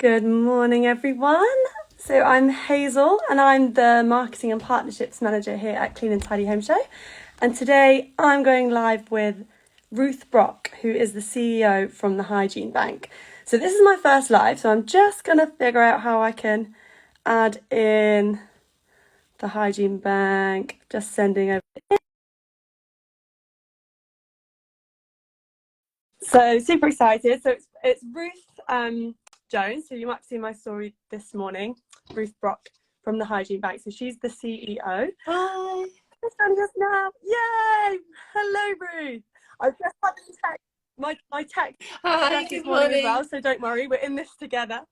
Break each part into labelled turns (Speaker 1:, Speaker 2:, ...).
Speaker 1: Good morning, everyone. So I'm Hazel and I'm the Marketing and Partnerships Manager here at Clean and Tidy Home Show. And today I'm going live with Ruth Brock, who is the CEO from the Hygiene Bank. So this is my first live, so I'm just going to figure out how I can add in the Hygiene Bank, just sending over. So super excited. So it's Ruth Jones, so you might have seen my story this morning, Ruth Brock from the Hygiene Bank. So she's the CEO.
Speaker 2: Hi.
Speaker 1: Just joining us now. Yay! Hello, Ruth. I've just had a text, my text
Speaker 2: Hi,
Speaker 1: this
Speaker 2: good
Speaker 1: morning
Speaker 2: morning.
Speaker 1: as well, so don't worry, we're in this together.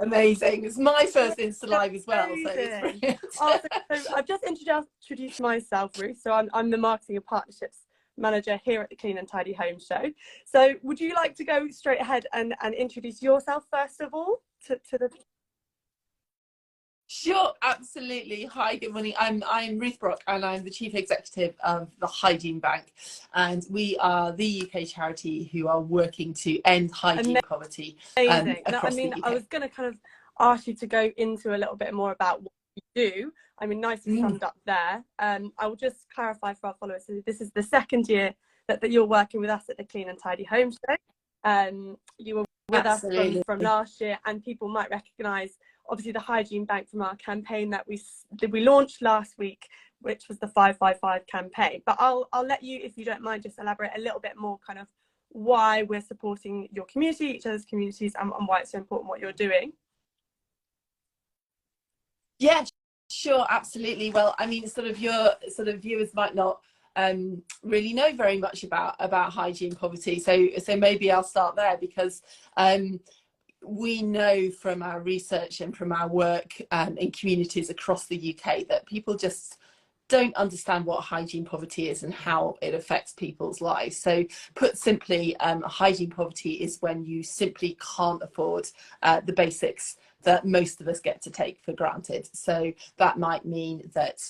Speaker 2: Amazing. It's my first Insta Live as well, so it's
Speaker 1: Amazing.
Speaker 2: brilliant.
Speaker 1: Oh, so I've just introduced myself, Ruth. So I'm the Marketing and Partnerships Manager here at the Clean and Tidy Home Show. So would you like to go straight ahead and introduce yourself first of all to the...
Speaker 2: Sure, absolutely. Hi, good morning. I'm Ruth Brock and I'm the Chief Executive of the Hygiene Bank, and we are the UK charity who are working to end hygiene poverty across the UK.
Speaker 1: I was going to kind of ask you to go into a little bit more about what you do. I mean, nicely summed up there. I will just clarify for our followers. So this is the second year that you're working with us at the Clean and Tidy Home Show. You were with us from last year, and people might recognise obviously the Hygiene Bank from our campaign that we launched last week, which was the 555 campaign. But I'll let you, if you don't mind, just elaborate a little bit more kind of why we're supporting your community, each other's communities, and why it's so important what you're doing.
Speaker 2: Yeah, sure, absolutely. Well, I mean, your viewers might not really know very much about hygiene poverty, so maybe I'll start there, because we know from our research and from our work in communities across the UK that people just don't understand what hygiene poverty is and how it affects people's lives. So put simply, hygiene poverty is when you simply can't afford the basics that most of us get to take for granted. So that might mean that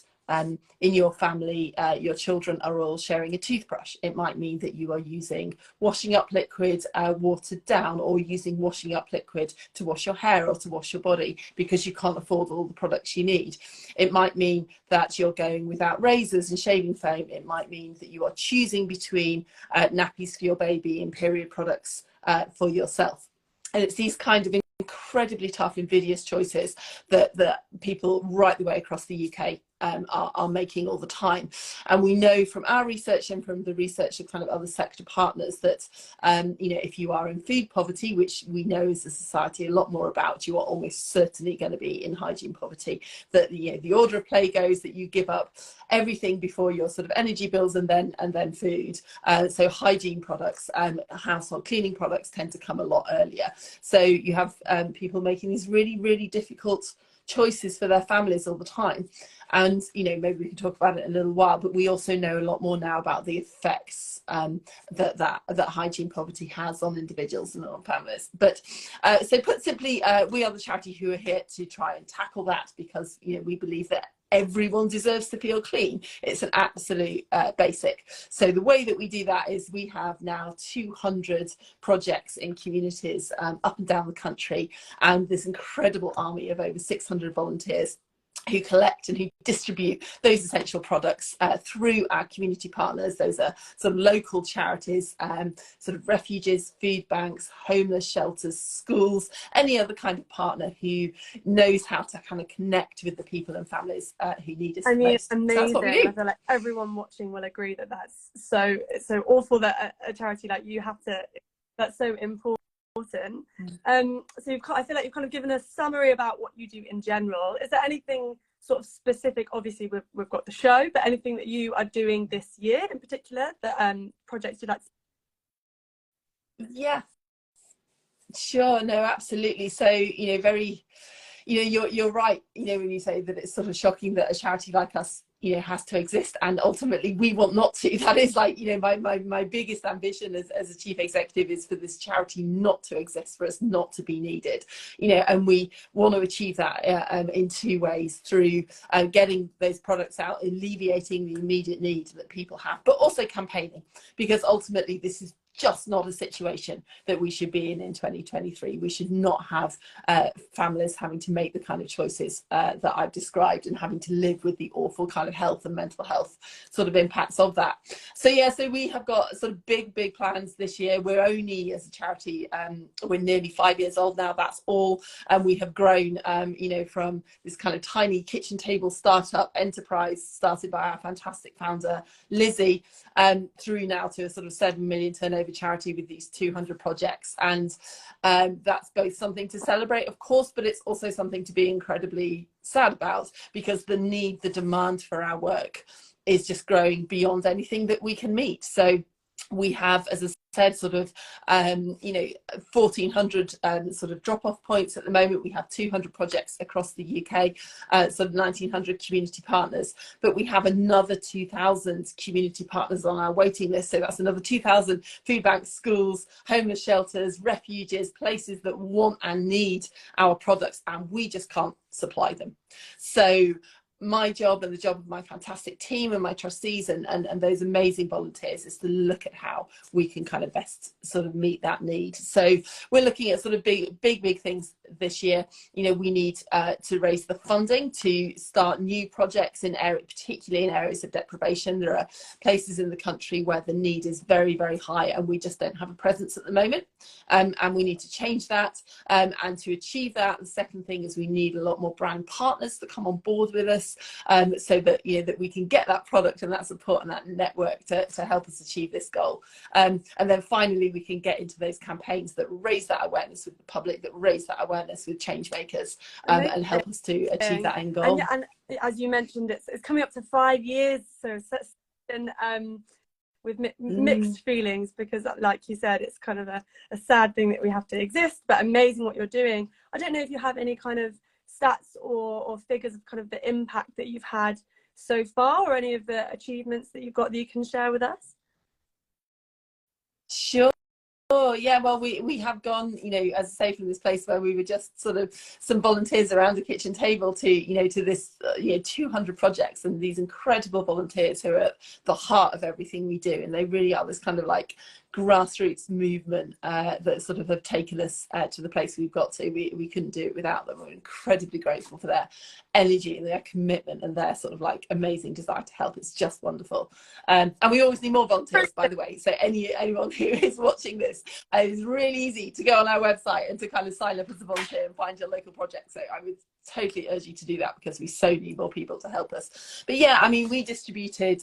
Speaker 2: in your family, your children are all sharing a toothbrush. It might mean that you are using washing up liquid watered down, or using washing up liquid to wash your hair or to wash your body because you can't afford all the products you need. It might mean that you're going without razors and shaving foam. It might mean that you are choosing between nappies for your baby and period products for yourself. And it's these kind of incredibly tough, invidious choices that people right the way across the UK are making all the time. And we know from our research and from the research of kind of other sector partners that if you are in food poverty, which we know as a society a lot more about, you are almost certainly going to be in hygiene poverty. That the order of play goes that you give up everything before your sort of energy bills and then food. So hygiene products, household cleaning products tend to come a lot earlier. So you have people making these really, really difficult choices for their families all the time. And maybe we can talk about it in a little while, but we also know a lot more now about the effects that hygiene poverty has on individuals and on families. But so put simply, we are the charity who are here to try and tackle that, because we believe that everyone deserves to feel clean. It's an absolute basic. So the way that we do that is we have now 200 projects in communities up and down the country, and this incredible army of over 600 volunteers who collect and who distribute those essential products through our community partners. Those are sort of local charities, sort of refuges, food banks, homeless shelters, schools, any other kind of partner who knows how to kind of connect with the people and families who need us most.
Speaker 1: It's amazing.
Speaker 2: So that's what we do.
Speaker 1: I feel like everyone watching will agree that that's so awful that a charity like you have to, that's so important. So I feel like you've kind of given a summary about what you do in general. Is there anything sort of specific? Obviously we've got the show, but anything that you are doing this year in particular, that projects you'd like to...
Speaker 2: Yeah, sure. No, absolutely. So you're right, when you say that it's sort of shocking that a charity like us has to exist, and ultimately we want not to. That is like my biggest ambition as a chief executive is for this charity not to exist, for us not to be needed, and we want to achieve that in two ways: through getting those products out, alleviating the immediate need that people have, but also campaigning, because ultimately this is just not a situation that we should be in 2023. We should not have families having to make the kind of choices that I've described, and having to live with the awful kind of health and mental health sort of impacts of that. So yeah, so we have got sort of big plans this year. We're only, as a charity, we're nearly 5 years old now, that's all. And we have grown, you know, from this kind of tiny kitchen table startup enterprise started by our fantastic founder Lizzie, through now to a sort of 7 million turnover charity with these 200 projects. And that's both something to celebrate, of course, but it's also something to be incredibly sad about, because the need, the demand for our work is just growing beyond anything that we can meet. So we have, as I said, sort of, you know, 1,400 sort of drop-off points at the moment. We have 200 projects across the UK, sort of 1,900 community partners, but we have another 2,000 community partners on our waiting list. So that's another 2,000 food banks, schools, homeless shelters, refuges, places that want and need our products, and we just can't supply them. So my job, and the job of my fantastic team and my trustees and those amazing volunteers, is to look at how we can kind of best sort of meet that need. So we're looking at sort of big things this year. You know, we need to raise the funding to start new projects in areas, particularly in areas of deprivation. There are places in the country where the need is very high, and we just don't have a presence at the moment, and we need to change that. And to achieve that, the second thing is we need a lot more brand partners to come on board with us, so that, you know, that we can get that product and that support and that network to help us achieve this goal. And then finally, we can get into those campaigns that raise that awareness with the public, that raise that awareness with change makers, and help us to achieve that end goal.
Speaker 1: And as you mentioned, it's coming up to 5 years, so with mixed feelings, because like you said, it's kind of a sad thing that we have to exist, but amazing what you're doing. I don't know if you have any kind of stats or figures of kind of the impact that you've had so far, or any of the achievements that you've got that you can share with us.
Speaker 2: Sure. Oh yeah, well, we have gone, you know, as I say, from this place where we were just sort of some volunteers around the kitchen table to, you know, to this, you know, 200 projects, and these incredible volunteers who are at the heart of everything we do, and they really are this kind of like grassroots movement that sort of have taken us to the place we've got to. We couldn't do it without them. We're incredibly grateful for their energy and their commitment and their sort of like amazing desire to help. It's just wonderful. And we always need more volunteers, by the way. So anyone who is watching this, it's really easy to go on our website and to kind of sign up as a volunteer and find your local project. So I would totally urge you to do that, because we so need more people to help us. But yeah, I mean, we distributed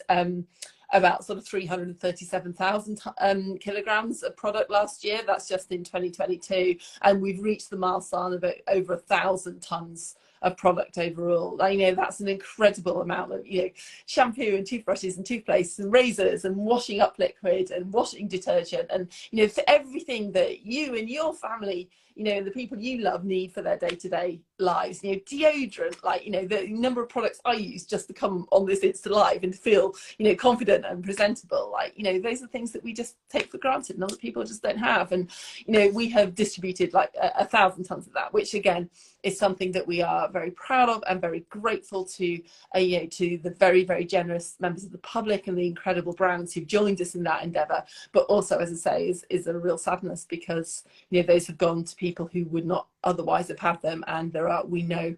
Speaker 2: about sort of 337,000 kilograms of product last year. That's just in 2022, and we've reached the milestone of over 1,000 tons of product overall. You know, that's an incredible amount of, you know, shampoo and toothbrushes and toothpastes and razors and washing up liquid and washing detergent, and, you know, for everything that you and your family, you know, the people you love need for their day-to-day lives. You know, deodorant, like, you know, the number of products I use just to come on this Insta Live and feel, you know, confident and presentable. Like, you know, those are things that we just take for granted and other people just don't have. And, you know, we have distributed like 1,000 tons of that, which again is something that we are very proud of and very grateful to, you know, to the very generous members of the public and the incredible brands who've joined us in that endeavour. But also, as I say, is a real sadness, because, you know, those have gone to people who would not otherwise have had them, and we know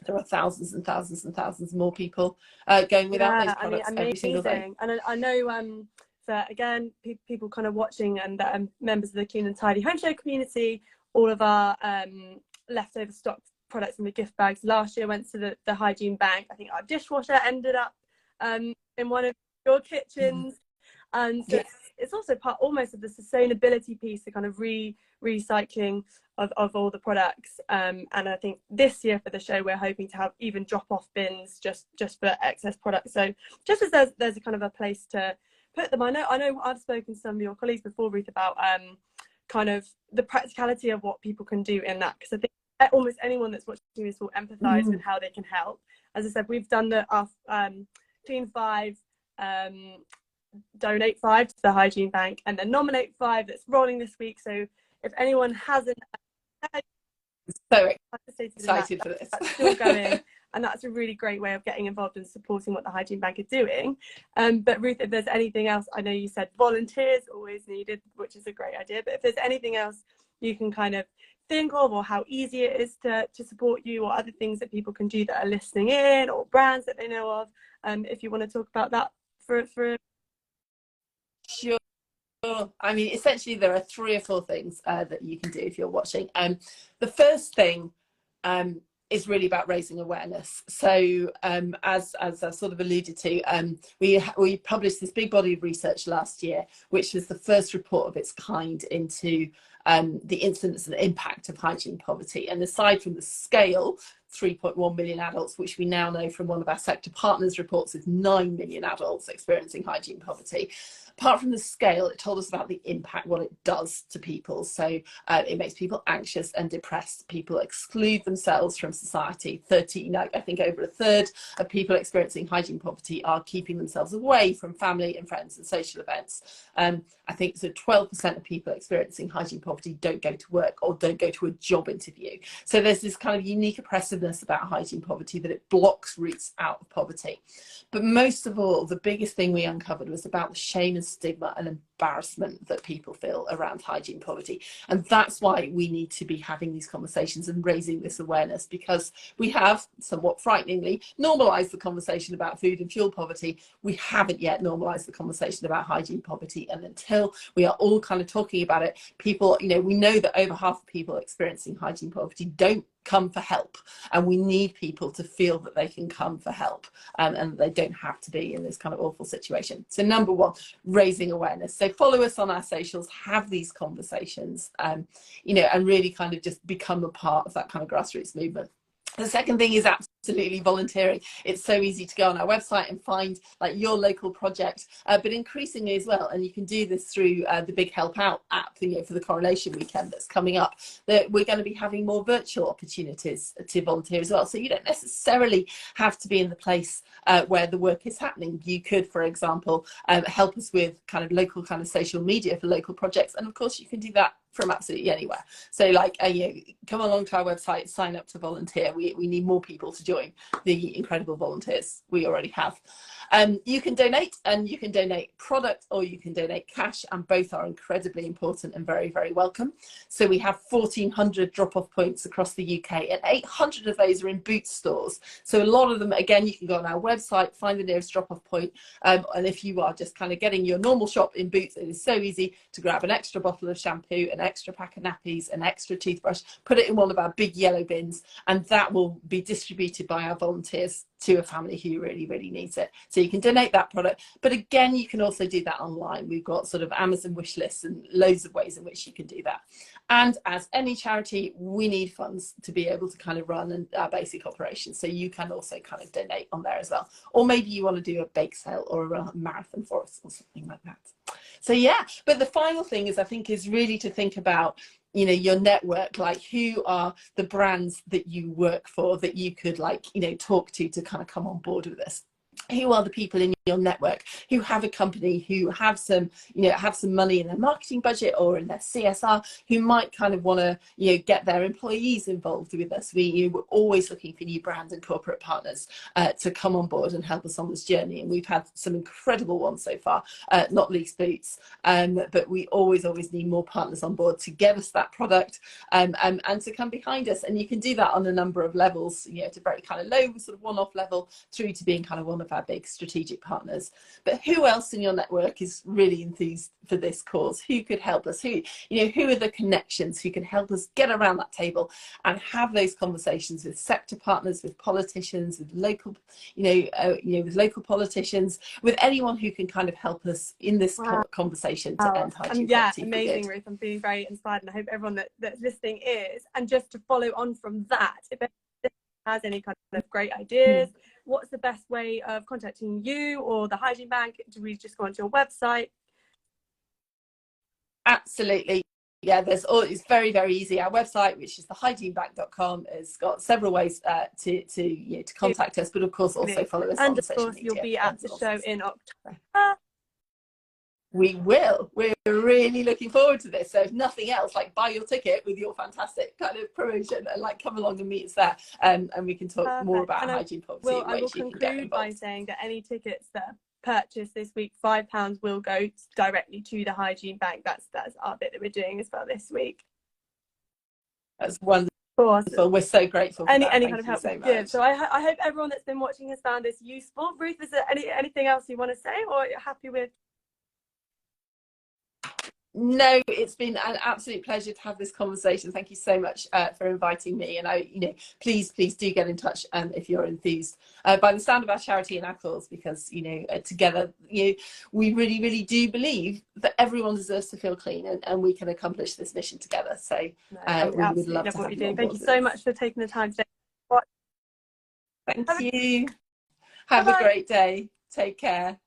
Speaker 2: there are thousands and thousands and thousands more people going without those products every single day.
Speaker 1: And I know that, again, people kind of watching, and members of the Clean and Tidy Home Show community, all of our leftover stock products in the gift bags last year went to the Hygiene Bank. I think our dishwasher ended up in one of your kitchens. And so it's also part almost of the sustainability piece, the kind of recycling of all the products. And I think this year for the show, we're hoping to have even drop-off bins just for excess products. So just as there's a kind of a place to put them. I know I've spoken to some of your colleagues before, Ruth, about kind of the practicality of what people can do in that, because I think almost anyone that's watching this will empathise with how they can help. As I said, we've done our Clean 5, Donate 5 to the Hygiene Bank, and then Nominate 5 that's rolling this week. So if anyone hasn't,
Speaker 2: so excited for this.
Speaker 1: That's still going. and that's a really great way of getting involved and supporting what the Hygiene Bank are doing. But Ruth, if there's anything else, I know you said volunteers always needed, which is a great idea, but if there's anything else you can kind of think of, or how easy it is to support you, or other things that people can do that are listening in, or brands that they know of, if you want to talk about that for
Speaker 2: Sure. I mean, essentially, there are 3 or 4 things that you can do if you're watching. The first thing is really about raising awareness. So as I sort of alluded to, we published this big body of research last year, which was the first report of its kind into the incidence and impact of hygiene poverty. And aside from the scale, 3.1 million adults, which we now know from one of our sector partners reports is 9 million adults experiencing hygiene poverty. Apart from the scale, it told us about the impact, what it does to people. So it makes people anxious and depressed. People exclude themselves from society. I think over a third of people experiencing hygiene poverty are keeping themselves away from family and friends and social events. I think so 12% of people experiencing hygiene poverty don't go to work or don't go to a job interview. So there's this kind of unique oppressiveness about hygiene poverty, that it blocks routes out of poverty. But most of all, the biggest thing we uncovered was about the shame and stigma and embarrassment that people feel around hygiene poverty. And that's why we need to be having these conversations and raising this awareness, because we have, somewhat frighteningly, normalized the conversation about food and fuel poverty. We haven't yet normalized the conversation about hygiene poverty. And until we are all kind of talking about it, people, we know that over half of people experiencing hygiene poverty don't come for help, and we need people to feel that they can come for help, and they don't have to be in this kind of awful situation. So number 1, raising awareness. So follow us on our socials, have these conversations, and really kind of just become a part of that kind of grassroots movement. The second thing is absolutely volunteering. It's so easy to go on our website and find like your local project, but increasingly as well, and you can do this through the Big Help Out app, for the Coronation weekend that's coming up, that we're going to be having more virtual opportunities to volunteer as well. So you don't necessarily have to be in the place where the work is happening. You could, for example, help us with kind of local kind of social media for local projects, and of course you can do that from absolutely anywhere. So come along to our website, sign up to volunteer. We need more people to join the incredible volunteers we already have. You can donate, and you can donate product or you can donate cash, and both are incredibly important and very, very welcome. So we have 1,400 drop-off points across the UK, and 800 of those are in Boots stores. So a lot of them, again, you can go on our website, find the nearest drop-off point, and if you are just kind of getting your normal shop in Boots, it is so easy to grab an extra bottle of shampoo, an extra pack of nappies, an extra toothbrush, put it in one of our big yellow bins, and that will be distributed by our volunteers to a family who really, really needs it. So you can donate that product, but again, you can also do that online. We've got sort of Amazon wish lists and loads of ways in which you can do that. And as any charity, we need funds to be able to kind of run our basic operations. So you can also kind of donate on there as well. Or maybe you want to do a bake sale or a marathon for us or something like that. So yeah, but the final thing is, I think, is really to think about your network, like who are the brands that you work for that you could talk to kind of come on board with this. Who are the people in your network who have a company, who have some money in their marketing budget or in their CSR, who might kind of want to get their employees involved with us. We're always looking for new brands and corporate partners to come on board and help us on this journey, and we've had some incredible ones so far, not least Boots, but we always need more partners on board to get us that product, and to come behind us. And you can do that on a number of levels, to very kind of low sort of one-off level through to being kind of one of our big strategic partners. But who else in your network is really enthused for this cause? Who could help us? Who are the connections who can help us get around that table and have those conversations with sector partners, with politicians, with local, with local politicians, with anyone who can kind of help us in this conversation to end hygiene poverty.
Speaker 1: Amazing, Ruth. I'm feeling very inspired, and I hope everyone that's listening is. And just to follow on from that, if anyone has any kind of great ideas, what's the best way of contacting you or the Hygiene Bank? Do we just go onto your website?
Speaker 2: Absolutely. Yeah, it's very, very easy. Our website, which is thehygienebank.com, has got several ways to contact us, but of course also follow us on social media.
Speaker 1: And of course, you'll be at the show in October.
Speaker 2: We will. We're really looking forward to this. So if nothing else, like buy your ticket with your fantastic kind of promotion and like come along and meet us there. And we can talk more
Speaker 1: Perfect.
Speaker 2: about
Speaker 1: And
Speaker 2: hygiene poverty and
Speaker 1: I will
Speaker 2: ways you can get
Speaker 1: conclude by
Speaker 2: involved.
Speaker 1: saying that any tickets that are purchased this week, £5 will go directly to the Hygiene Bank. That's our bit that we're doing as well this week.
Speaker 2: That's wonderful.
Speaker 1: Awesome.
Speaker 2: We're so grateful for that.
Speaker 1: Any
Speaker 2: Thank
Speaker 1: kind of
Speaker 2: you
Speaker 1: help
Speaker 2: so
Speaker 1: is
Speaker 2: much.
Speaker 1: good. So I hope everyone that's been watching has found this useful. Ruth, is there anything else you want to say, or you're happy with?
Speaker 2: No, it's been an absolute pleasure to have this conversation. Thank you so much for inviting me. And please do get in touch if you're enthused by the sound of our charity and our cause, because together, we really do believe that everyone deserves to feel clean, and we can accomplish this mission together. So we would love to have you on board.
Speaker 1: Thank you so much for taking the time today.
Speaker 2: Thank you. Have a great day. Take care.